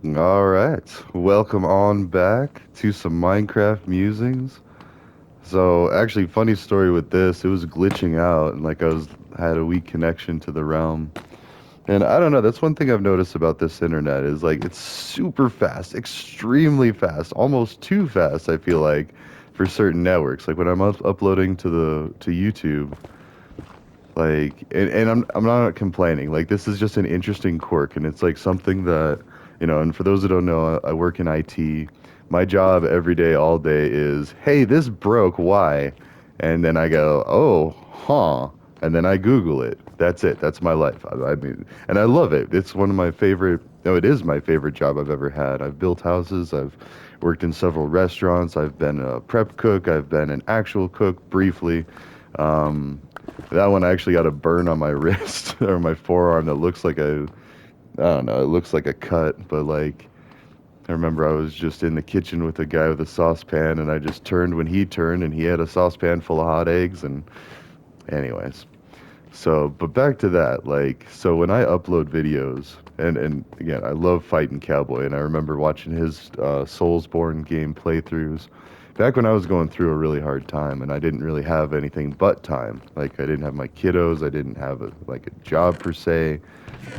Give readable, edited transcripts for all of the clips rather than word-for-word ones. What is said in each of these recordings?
All right, welcome on back to some Minecraft musings. So, actually, funny story with this, it was glitching out, and like I was had a weak connection to the realm. And I don't know, that's one thing I've noticed about this internet is like it's super fast, extremely fast, almost too fast, I feel like, for certain networks. Like when I'm uploading to YouTube, like, and I'm not complaining. Like, this is just an interesting quirk, and it's like something that, and for those that don't know, I work in IT. My job every day, all day is, hey, this broke, why? And then I go, oh, huh. And then I Google it. That's it. That's my life. I mean, and I love it. It's one of my favorite, no, it is my favorite job I've ever had. I've built houses. I've worked in several restaurants. I've been a prep cook. I've been an actual cook briefly. Um, that one I actually got a burn on my wrist or my forearm that looks like I don't know, it looks like a cut, but like I remember I was just in the kitchen with a guy with a saucepan and I just turned when he turned and he had a saucepan full of hot eggs and anyways. So, but back to that, like, so when I upload videos, and again, I love fighting Cowboy, and I remember watching his Soulsborne game playthroughs back when I was going through a really hard time, and I didn't really have anything but time. Like, I didn't have my kiddos, I didn't have a job per se.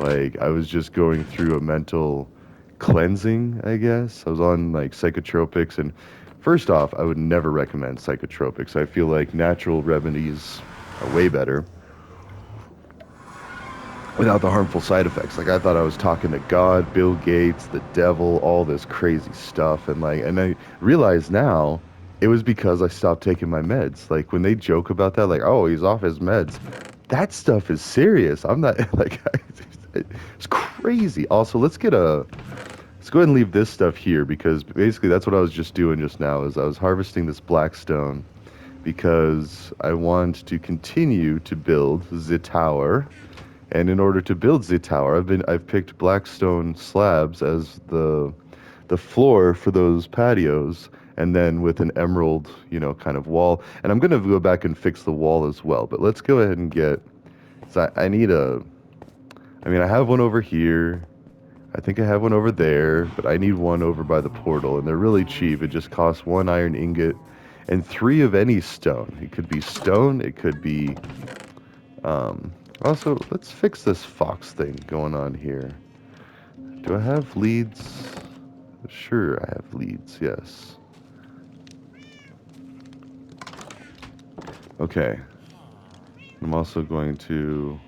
Like, I was just going through a mental cleansing, I guess. I was on like psychotropics, and first off, I would never recommend psychotropics. I feel like natural remedies are way better without the harmful side effects. Like I thought I was talking to God, Bill Gates, the devil, all this crazy stuff, and I realize now it was because I stopped taking my meds. Like when they joke about that, like oh he's off his meds, that stuff is serious. I'm not like it's crazy. Also, let's go ahead and leave this stuff here because basically that's what I was just doing just now is I was harvesting this black stone because I want to continue to build the tower, and in order to build the tower, I've picked blackstone slabs as the floor for those patios, and then with an emerald, kind of wall. And I'm gonna go back and fix the wall as well. But let's go ahead and get. So I need a. I mean, I have one over here. I think I have one over there, but I need one over by the portal, and they're really cheap. It just costs one iron ingot and three of any stone. It could be stone. It could be um, also, let's fix this fox thing going on here. Do I have leads? Sure, I have leads, yes. Okay. I'm also going to...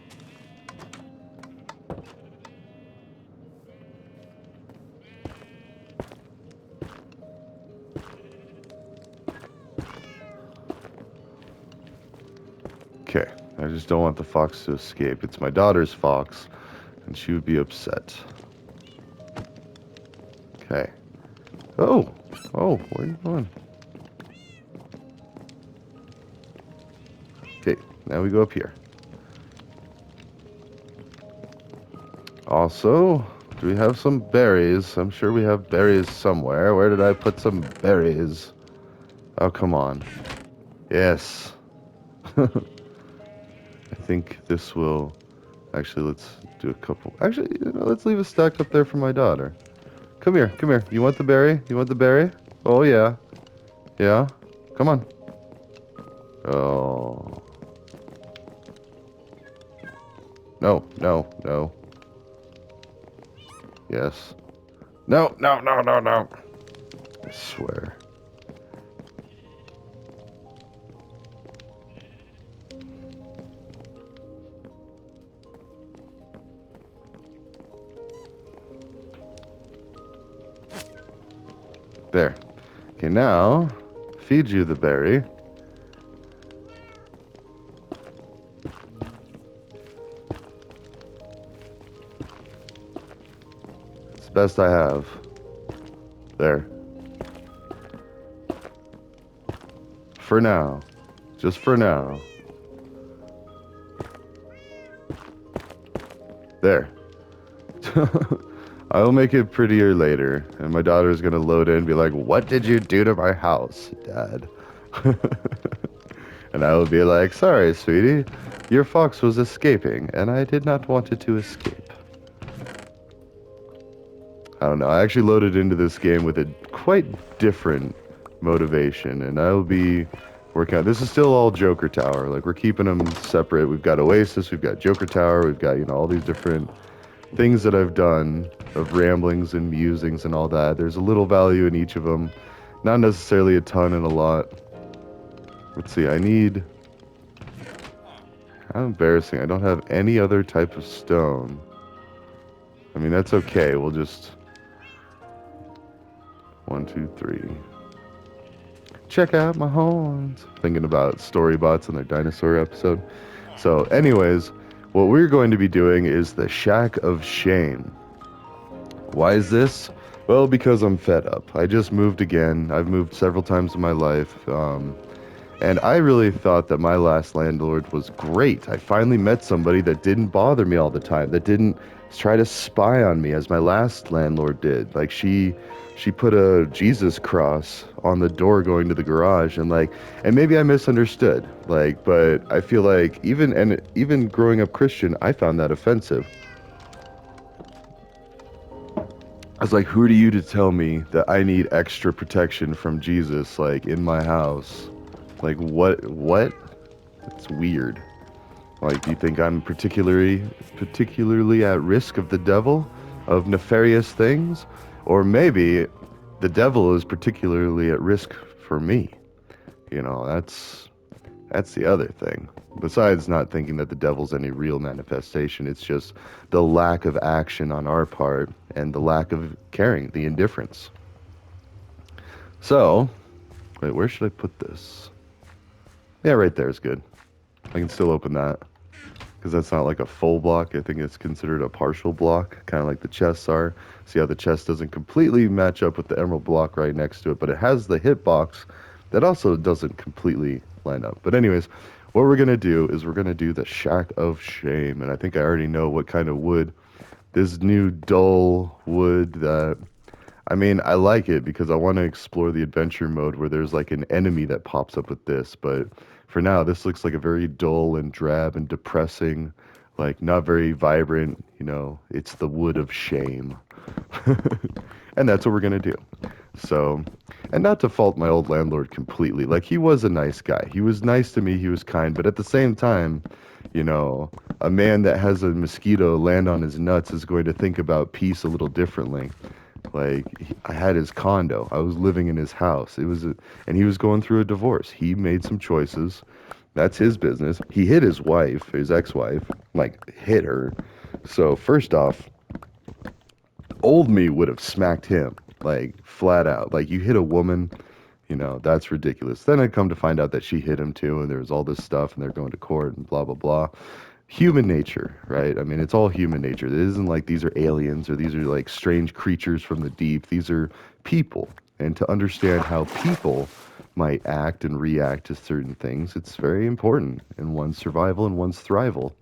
Okay, I just don't want the fox to escape. It's my daughter's fox, and she would be upset. Okay. Oh! Oh, where are you going? Okay, now we go up here. Also, do we have some berries? I'm sure we have berries somewhere. Where did I put some berries? Oh, come on. Yes. I think this will... Actually, let's do a couple... Actually, let's leave a stack up there for my daughter. Come here, come here. You want the berry? You want the berry? Oh, yeah. Yeah? Come on. Oh. No, no, no. Yes. No, no, no, no, no. I swear. There. Okay, now, feed you the berry. It's the best I have. There. For now. Just for now. There. I'll make it prettier later, and my daughter's gonna load in and be like, "What did you do to my house, Dad?" And I will be like, "Sorry, sweetie, your fox was escaping, and I did not want it to escape." I don't know. I actually loaded into this game with a quite different motivation, and I'll be working out. This is still all Joker Tower. Like, we're keeping them separate. We've got Oasis, we've got Joker Tower, we've got, all these different things that I've done of ramblings and musings and all that. There's a little value in each of them. Not necessarily a ton and a lot. Let's see, I need... How embarrassing. I don't have any other type of stone. I mean, that's okay. We'll just... One, two, three. Check out my horns. Thinking about Storybots and their dinosaur episode. So, anyways, what we're going to be doing is the Shack of Shame. Why is this? Well, because I'm fed up. I just moved again. I've moved several times in my life. And I really thought that my last landlord was great. I finally met somebody that didn't bother me all the time, that didn't try to spy on me as my last landlord did. Like she put a Jesus cross on the door going to the garage, and maybe I misunderstood. But I feel like even growing up Christian, I found that offensive. I was like, who are you to tell me that I need extra protection from Jesus, like, in my house? Like, what? It's weird. Like, do you think I'm particularly at risk of the devil, of nefarious things? Or maybe the devil is particularly at risk for me. That's the other thing. Besides not thinking that the devil's any real manifestation, it's just the lack of action on our part and the lack of caring, the indifference. So, wait, where should I put this? Yeah, right there is good. I can still open that because that's not like a full block. I think it's considered a partial block, kind of like the chests are. See how the chest doesn't completely match up with the emerald block right next to it, but it has the hitbox that also doesn't completely line up. But anyways, what we're going to do is we're going to do the Shack of Shame, and I think I already know what kind of wood. This new dull wood that... I mean, I like it because I want to explore the adventure mode where there's like an enemy that pops up with this, but for now, this looks like a very dull and drab and depressing, like not very vibrant, it's the wood of shame. And that's what we're going to do. So, and not to fault my old landlord completely, like he was a nice guy. He was nice to me, he was kind, but at the same time, a man that has a mosquito land on his nuts is going to think about peace a little differently. Like, I had his condo. I was living in his house. And he was going through a divorce. He made some choices. That's his business. He hit his wife, his ex-wife, like hit her. So first off, old me would have smacked him, like flat out. Like, you hit a woman, that's ridiculous. Then I'd come to find out that she hit him too, and there was all this stuff, and they're going to court and blah, blah, blah. Human nature, right? I mean, it's all human nature. It isn't like these are aliens or these are like strange creatures from the deep. These are people. And to understand how people might act and react to certain things, it's very important in one's survival and one's thrival.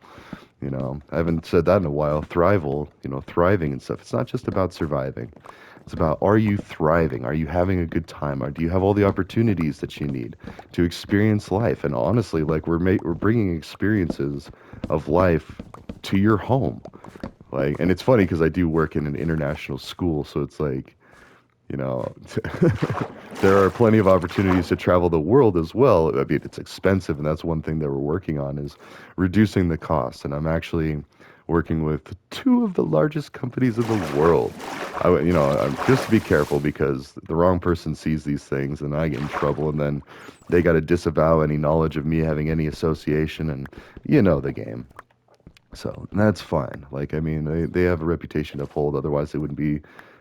I haven't said that in a while. Thrival, thriving and stuff. It's not just about surviving. It's about, are you thriving? Are you having a good time? Or do you have all the opportunities that you need to experience life? And honestly, like we're bringing experiences of life to your home. Like, and it's funny because I do work in an international school, so it's like, you know, there are plenty of opportunities to travel the world as well. I mean, it's expensive, and that's one thing that we're working on is reducing the cost. And I'm actually working with two of the largest companies in the world. Just to be careful because the wrong person sees these things and I get in trouble, and then they got to disavow any knowledge of me having any association, and you know the game. So that's fine. Like, I mean, they have a reputation to uphold. Otherwise, they wouldn't be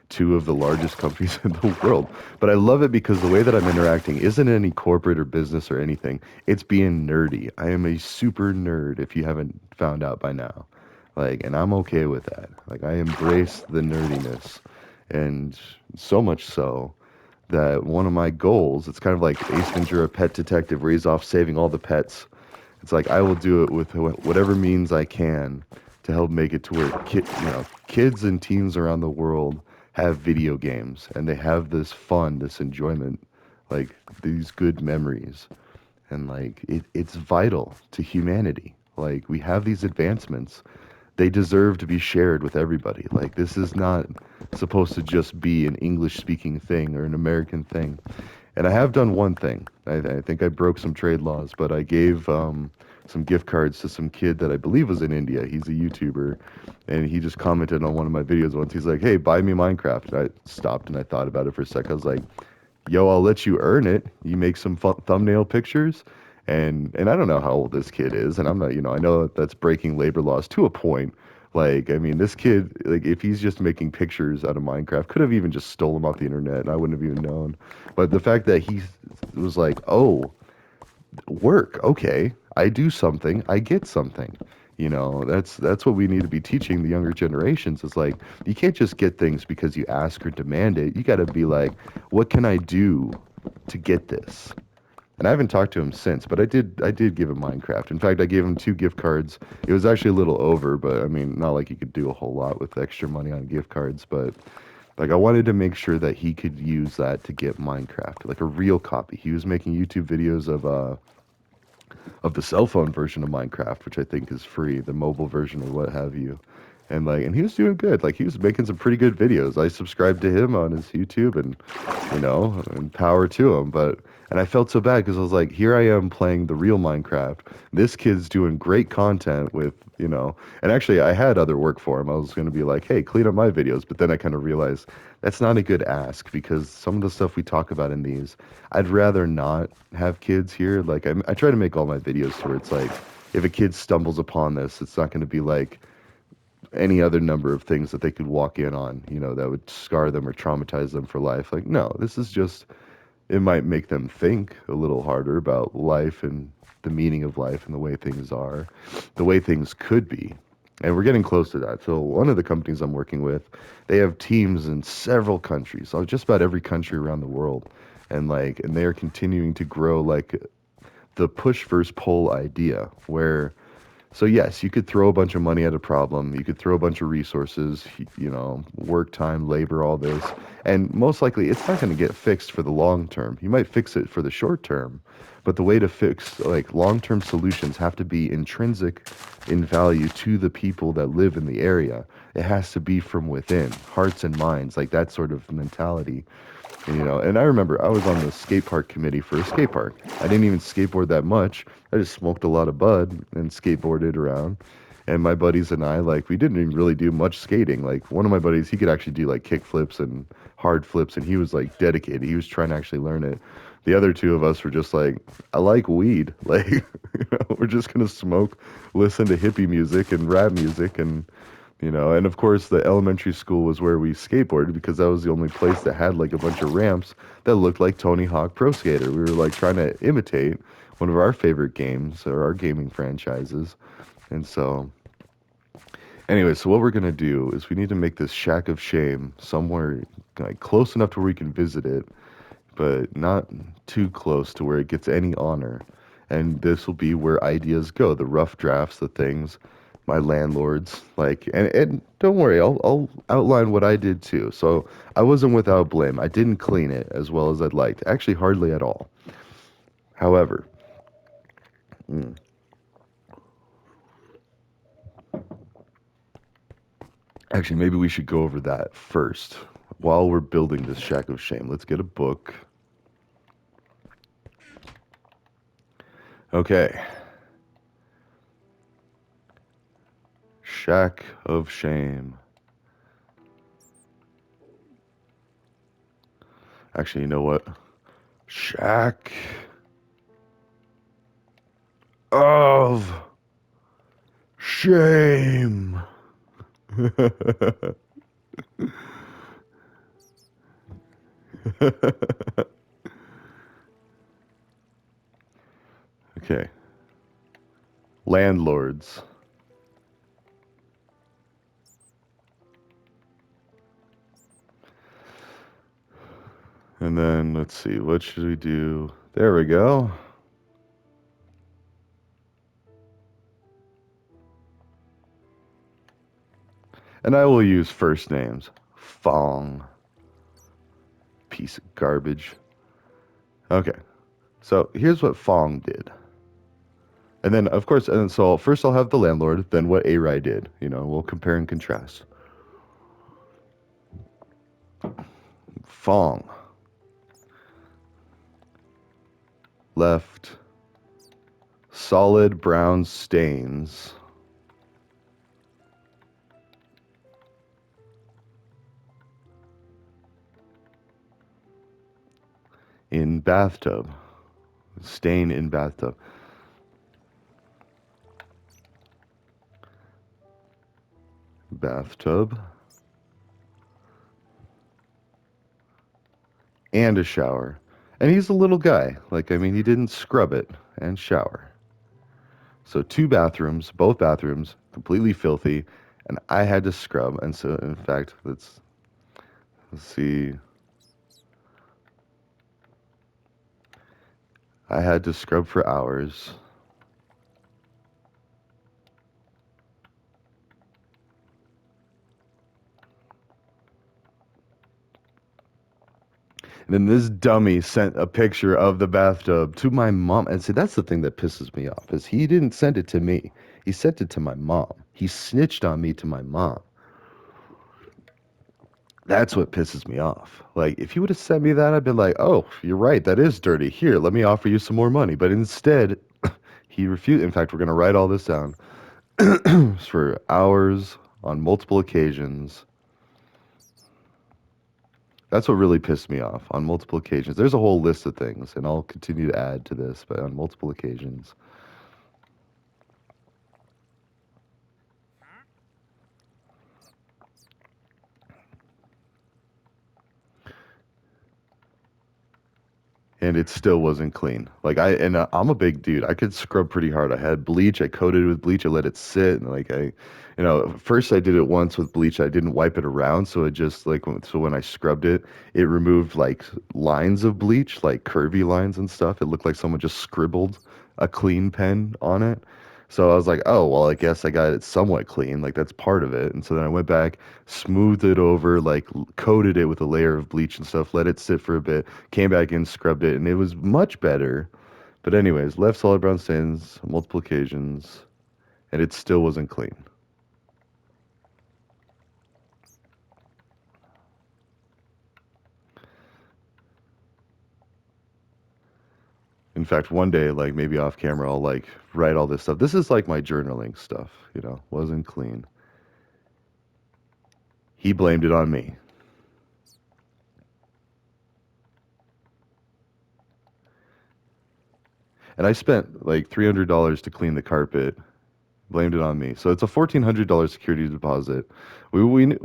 two of the largest companies in the world. But I love it because the way that I'm interacting isn't any corporate or business or anything. It's being nerdy. I am a super nerd, if you haven't found out by now. Like, and I'm okay with that. Like, I embrace the nerdiness. And so much so that one of my goals, it's kind of like Ace Ventura Pet Detective, where he's off saving all the pets. It's like, I will do it with whatever means I can to help make it to where kids and teens around the world have video games and they have this fun, this enjoyment, like these good memories. And like it's vital to humanity. Like, we have these advancements. they deserve to be shared with everybody. Like this is not supposed to just be an English speaking thing or an American thing. And I have done one thing. I think I broke some trade laws, but I gave some gift cards to some kid that I believe was in India. He's a YouTuber, and he just commented on one of my videos once. He's like, "Hey, buy me Minecraft." And I stopped and I thought about it for a sec. I was like, "Yo, I'll let you earn it. You make some thumbnail pictures." And I don't know how old this kid is, and I'm not, I know that's breaking labor laws to a point. Like, I mean, this kid, like, if he's just making pictures out of Minecraft, could have even just stole them off the internet, and I wouldn't have even known. But the fact that he was like, "Oh, work, okay, I do something, I get something." That's what we need to be teaching the younger generations. Is like you can't just get things because you ask or demand it. You got to be like, what can I do to get this? And I haven't talked to him since, but I did give him Minecraft. In fact, I gave him two gift cards. It was actually a little over, but I mean, not like you could do a whole lot with extra money on gift cards, but like I wanted to make sure that he could use that to get Minecraft, like a real copy. He was making YouTube videos of the cell phone version of Minecraft, which I think is free, the mobile version or what have you. And he was doing good. Like he was making some pretty good videos. I subscribed to him on his YouTube and power to him. And I felt so bad because I was like, here I am playing the real Minecraft. This kid's doing great content and actually I had other work for him. I was going to be like, hey, clean up my videos. But then I kind of realized that's not a good ask because some of the stuff we talk about in these, I'd rather not have kids here. Like I try to make all my videos to where it's like, if a kid stumbles upon this, it's not going to be like any other number of things that they could walk in on, that would scar them or traumatize them for life. Like, no, this is just, it might make them think a little harder about life and the meaning of life and the way things are, the way things could be. And we're getting close to that. So one of the companies I'm working with, they have teams in several countries, so just about every country around the world. And they are continuing to grow like the push versus pull idea where so yes, you could throw a bunch of money at a problem. You could throw a bunch of resources, work time, labor, all this, and most likely it's not going to get fixed for the long term. You might fix it for the short term, but the way to fix like long-term solutions have to be intrinsic in value to the people that live in the area. It has to be from within, hearts and minds, like that sort of mentality. And I remember I was on the skate park committee for a skate park. I didn't even skateboard that much. I just smoked a lot of bud and skateboarded around. And my buddies and I, like, we didn't even really do much skating. Like, one of my buddies, he could actually do like kick flips and hard flips, and he was like dedicated. He was trying to actually learn it. The other two of us were just like, I like weed. Like, we're just gonna smoke, listen to hippie music and rap music, and of course the elementary school was where we skateboarded because that was the only place that had like a bunch of ramps that looked like Tony Hawk Pro Skater. We were like trying to imitate one of our favorite games or our gaming franchises. And so, anyway, so what we're gonna do is we need to make this shack of shame somewhere like close enough to where we can visit it, but not too close to where it gets any honor. And this will be where ideas go, the rough drafts, the things, my landlords, like, and don't worry, I'll outline what I did too. So I wasn't without blame. I didn't clean it as well as I'd liked, actually hardly at all. However, mm, actually, maybe we should go over that first while we're building this shack of shame. Let's get a book. Okay, shack of shame. Actually, you know what? Shack of shame. Okay. Landlords. And then let's see, what should we do? There we go. And I will use first names. Fong. Piece of garbage. Okay. So here's what Fong did. And then, of course, and so first I'll have the landlord, then what A-Rye did. You know, we'll compare and contrast. Fong left solid brown stains in bathtub. Stain in bathtub. Bathtub and a shower. And he's a little guy. Like, I mean, he didn't scrub it and shower. So two bathrooms, both bathrooms, completely filthy, and I had to scrub. And so, in fact, let's see. I had to scrub for hours. And then this dummy sent a picture of the bathtub to my mom. And see, that's the thing that pisses me off, is he didn't send it to me. He sent it to my mom. He snitched on me to my mom. That's what pisses me off. Like, if you would have sent me that, I'd been like, oh, you're right, that is dirty. Here, let me offer you some more money. But instead, he refused. In fact, we're going to write all this down. For hours on multiple occasions. That's what really pissed me off on multiple occasions. There's a whole list of things, and I'll continue to add to this, but on multiple occasions. And it still wasn't clean. I'm a big dude. I could scrub pretty hard. I had bleach. I coated it with bleach. I let it sit, and first I did it once with bleach. I didn't wipe it around, so it just so when I scrubbed it, it removed like lines of bleach, like curvy lines and stuff. It looked like someone just scribbled a clean pen on it. So I was like, oh, well, I guess I got it somewhat clean. Like that's part of it. And so then I went back, smoothed it over, like coated it with a layer of bleach and stuff, let it sit for a bit, came back in, scrubbed it, and it was much better. But anyways, left solid brown stains on multiple occasions, and it still wasn't clean. In fact, one day, like maybe off camera, I'll like write all this stuff. This is like my journaling stuff, wasn't clean. He blamed it on me. And I spent like $300 to clean the carpet, blamed it on me. So it's a $1,400 security deposit. We we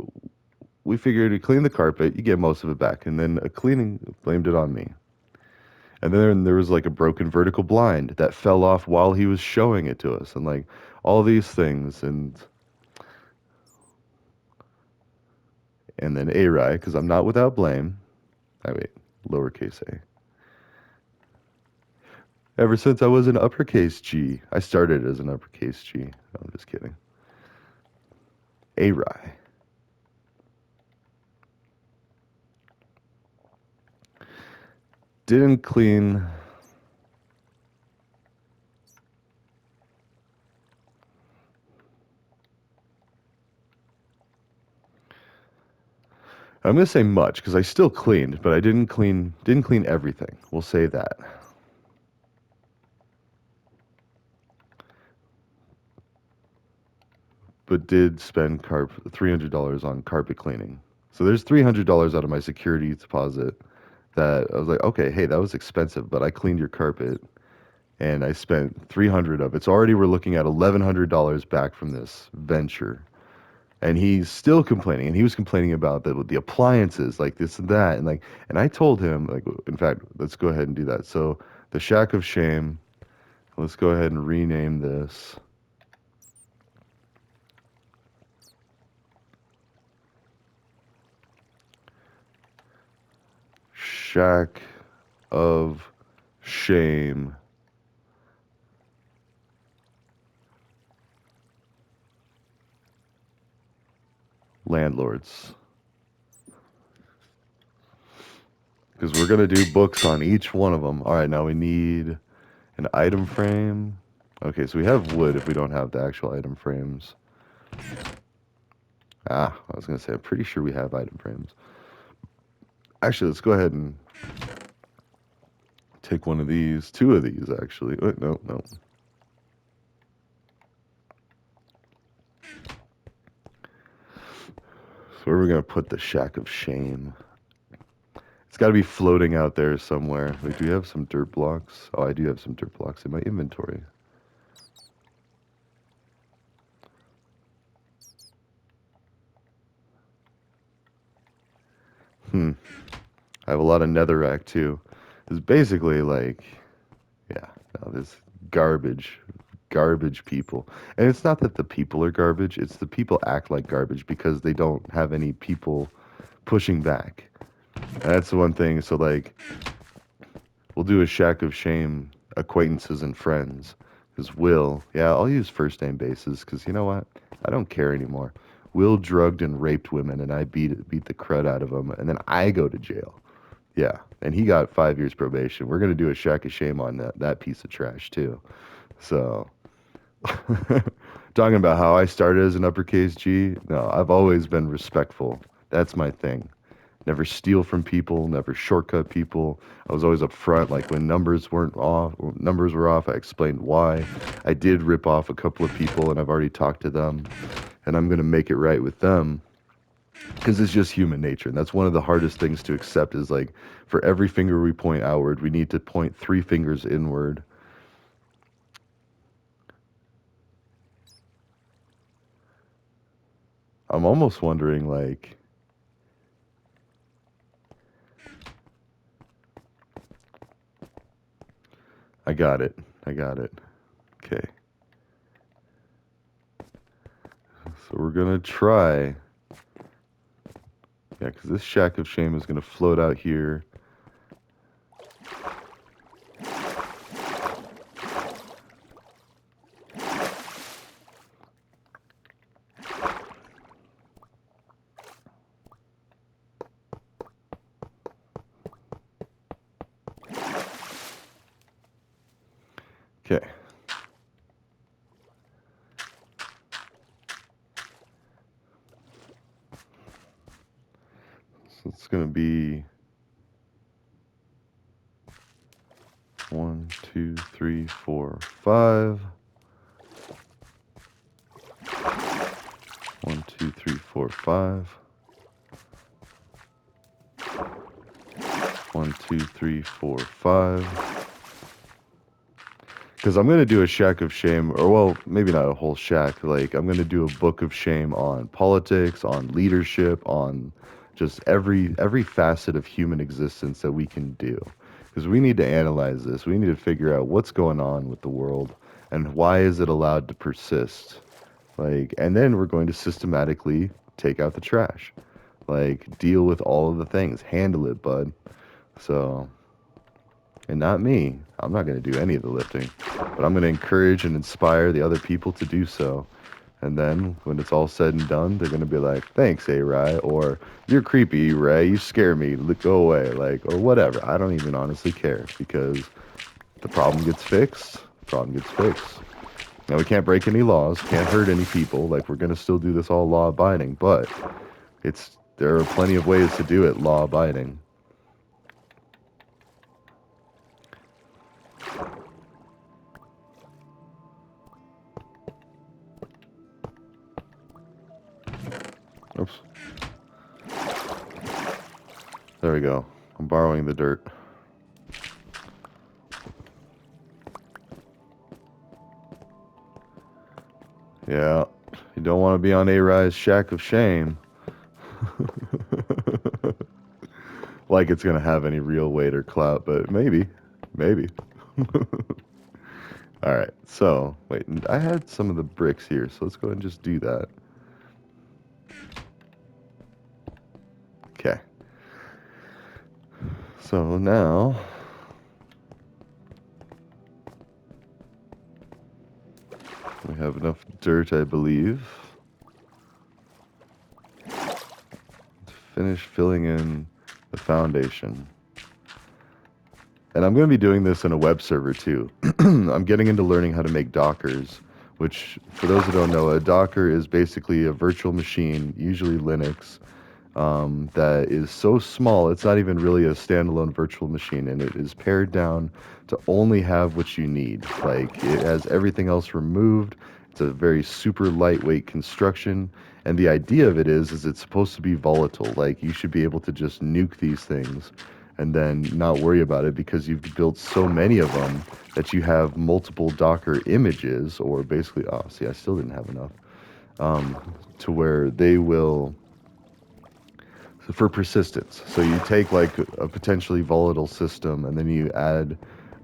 we figured to clean the carpet, you get most of it back, and then a cleaning blamed it on me. And then there was like a broken vertical blind that fell off while he was showing it to us, and like all these things, and then A-Rye, because I'm not without blame. I wait, lowercase a. Ever since I was an uppercase G, I started as an uppercase G. No, I'm just kidding. A-Rye. Didn't clean. I'm gonna say much because I still cleaned, but I didn't clean everything. We'll say that. But did spend $300 on carpet cleaning. So there's $300 out of my security deposit that I was like, okay, hey, that was expensive, but I cleaned your carpet and I spent 300 of it. So already we're looking at $1,100 back from this venture. And he's still complaining, and he was complaining about the appliances, like this and that, and I told him, like, in fact, let's go ahead and do that. So the Shack of Shame, let's go ahead and rename this Shack of Shame Landlords. Because we're going to do books on each one of them. All right, now we need an item frame. Okay, so we have wood if we don't have the actual item frames. Ah, I was gonna say, I'm pretty sure we have item frames. Actually, let's go ahead and take one of these, two of these actually. Wait, no, no. So where are we gonna put the shack of shame? It's got to be floating out there somewhere. Wait, do we have some dirt blocks? Oh, I do have some dirt blocks in my inventory. Hmm. I have a lot of netherrack too. It's basically like, yeah, no, this garbage, garbage people. And it's not that the people are garbage, it's the people act like garbage because they don't have any people pushing back. And that's the one thing. So, like, we'll do a shack of shame, acquaintances and friends. Because Will, yeah, I'll use first name basis because you know what? I don't care anymore. Will drugged and raped women, and I beat the crud out of him, and then I go to jail. Yeah, and he got 5 years probation. We're gonna do a shack of shame on that piece of trash too. So, talking about how I started as an uppercase G, no, I've always been respectful. That's my thing. Never steal from people, never shortcut people. I was always up front. Like when numbers were off, I explained why. I did rip off a couple of people, and I've already talked to them, and I'm gonna make it right with them because it's just human nature, and that's one of the hardest things to accept. Is like for every finger we point outward, we need to point three fingers inward. I'm almost wondering, like, I got it. I got it. Okay. So we're gonna try. Yeah, because this shack of shame is gonna float out here. Okay. So it's gonna be 1, 2, 3, 4, 5. 1, 2, 3, 4, 5. 1, 2, 3, 4, 5. Because I'm gonna do a shack of shame, or well, maybe not a whole shack. Like I'm gonna do a book of shame on politics, on leadership, on just every facet of human existence that we can do. Because we need to analyze this. We need to figure out what's going on with the world and why is it allowed to persist. Like, and then we're going to systematically take out the trash. Like, deal with all of the things. Handle it, bud. So, and not me. I'm not going to do any of the lifting, but I'm going to encourage and inspire the other people to do so. And then when it's all said and done, they're going to be like, thanks, A-Rye, or you're creepy, Ray, you scare me, go away, like, or whatever. I don't even honestly care because the problem gets fixed, the problem gets fixed. Now, we can't break any laws, can't hurt any people, like, we're going to still do this all law abiding, but there are plenty of ways to do it law abiding. Oops. There we go. I'm borrowing the dirt. Yeah, you don't want to be on A-Rye's shack of shame. Like it's gonna have any real weight or clout, but maybe, maybe. All right, so wait, I had some of the bricks here, so let's go ahead and just do that. Okay. So now we have enough dirt, I believe, to finish filling in the foundation. And I'm going to be doing this in a web server too. I'm getting into learning how to make Dockers, which, for those who don't know, a Docker is basically a virtual machine, usually Linux, that is so small it's not even really a standalone virtual machine, and it is pared down to only have what you need. Like, it has everything else removed. It's a very super lightweight construction, and the idea of it is it's supposed to be volatile. Like, you should be able to just nuke these things and then not worry about it because you've built so many of them that you have multiple Docker images, or basically, oh, see, I still didn't have enough, to where they will, for persistence. So you take like a potentially volatile system and then you add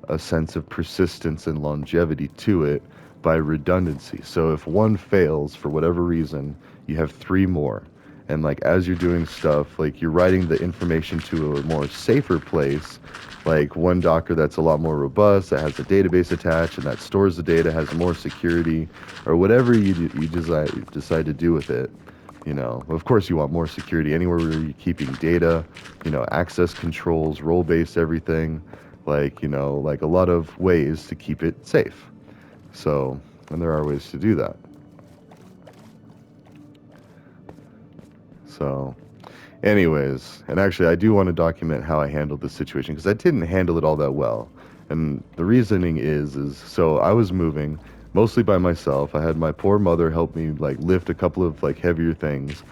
a sense of persistence and longevity to it by redundancy. So if one fails for whatever reason, you have three more. And like as you're doing stuff, like you're writing the information to a more safer place, like one Docker that's a lot more robust, that has a database attached and that stores the data, has more security, or whatever you decide to do with it. You know, of course, you want more security anywhere where you're keeping data, you know, access controls, role-based everything, like, you know, like a lot of ways to keep it safe. So, and there are ways to do that. So, anyways, and actually, I do want to document how I handled this situation because I didn't handle it all that well. And the reasoning is so I was moving mostly by myself. I had my poor mother help me like lift a couple of like heavier things,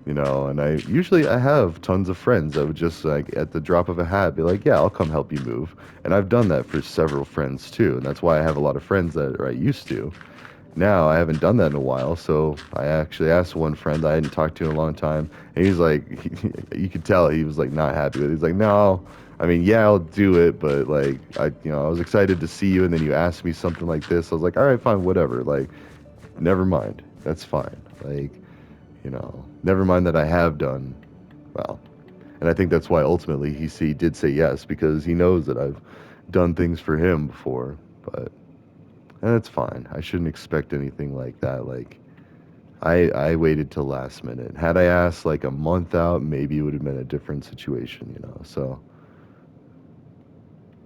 you know, and I have tons of friends that would just like at the drop of a hat be like, yeah, I'll come help you move. And I've done that for several friends too, and that's why I have a lot of friends that I used to. Now I haven't done that in a while, so I actually asked one friend I hadn't talked to in a long time, and he's like, you could tell he was like not happy with it. He's like, no, I mean, yeah, I'll do it, but like I was excited to see you, and then you asked me something like this. I was like, all right, fine, whatever. Like, never mind, that's fine. Like, never mind that I have done well. And I think that's why ultimately he did say yes, because he knows that I've done things for him before. But and it's fine. I shouldn't expect anything like that. Like I waited till last minute. Had I asked like a month out, maybe it would have been a different situation, you know. So,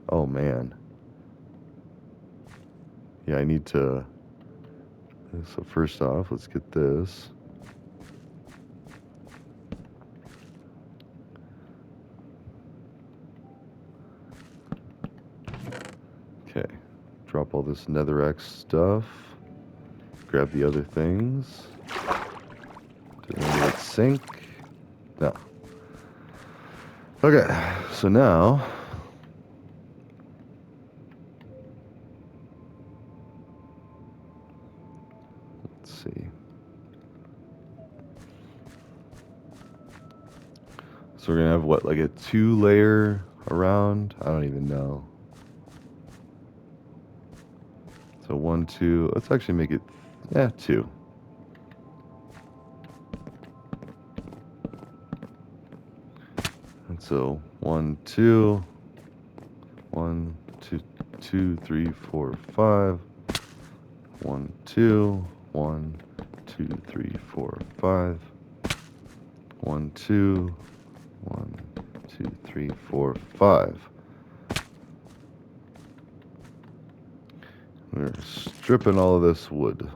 oh man, yeah, I need to. So first off, let's get this. Okay, drop all this netherrack stuff. Grab the other things. Did any of sink? No. Okay, so now let's see. So we're gonna have what, like a 2-layer around? I don't even know. So 1, 2. Let's actually make it, yeah, 2. And so 1, 2, 1, 2, 2, 3, 4, 5. 1, 2, 1, 2, 3, 4, 5. 1, 2, 1, 2, 3, 4, 5. We're stripping all of this wood.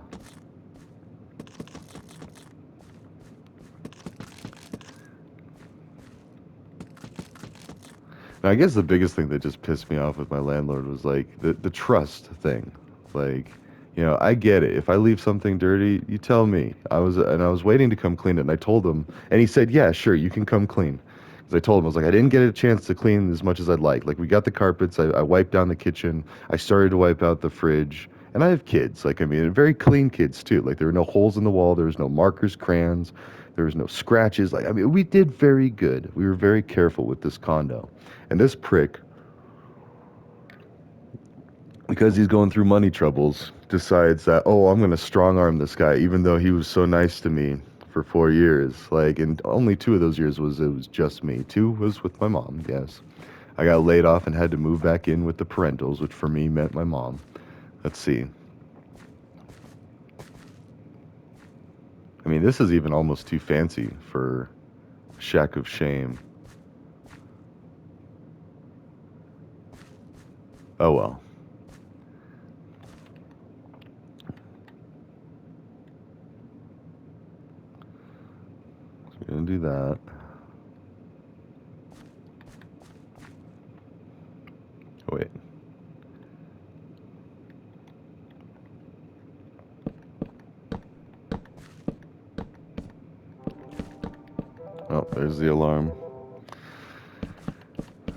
Now, I guess the biggest thing that just pissed me off with my landlord was like the trust thing. Like, I get it. If I leave something dirty, you tell me. I was waiting to come clean it, and I told him, and he said, "Yeah, sure, you can come clean." Because I told him, I was like, I didn't get a chance to clean as much as I'd like. Like, we got the carpets, I wiped down the kitchen, I started to wipe out the fridge, and I have kids. Like, I mean, very clean kids too. Like, there were no holes in the wall, there was no markers, crayons, there was no scratches. Like, I mean, we did very good. We were very careful with this condo. And this prick, because he's going through money troubles, decides that, oh, I'm going to strong arm this guy, even though he was so nice to me for 4 years. Like, and only 2 of those years it was just me. 2 was with my mom, yes. I got laid off and had to move back in with the parentals, which for me meant my mom. Let's see. I mean, this is even almost too fancy for Shack of Shame. Oh well. So we're gonna do that. Oh, wait. Oh, there's the alarm.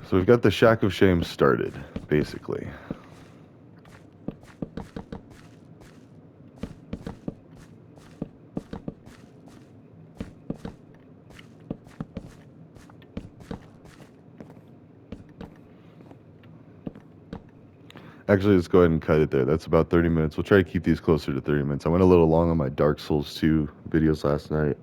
So we've got the Shack of Shame started, basically. Actually, let's go ahead and cut it there. That's about 30 minutes. We'll try to keep these closer to 30 minutes. I went a little long on my Dark Souls 2 videos last night.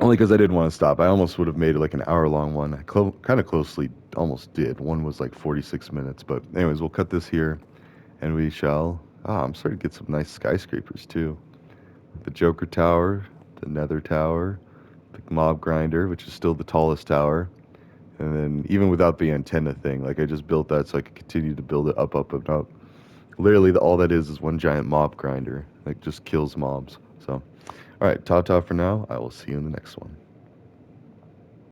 Only because I didn't want to stop. I almost would have made it like an hour long one. I kind of closely almost did. One was like 46 minutes. But, anyways, we'll cut this here and we shall. Ah, I'm starting to get some nice skyscrapers too. The Joker Tower, the Nether Tower, the Mob Grinder, which is still the tallest tower. And then even without the antenna thing, like I just built that so I could continue to build it up, up, and up. Literally, all that is one giant mob grinder. Like just kills mobs. So, all right, ta ta for now. I will see you in the next one.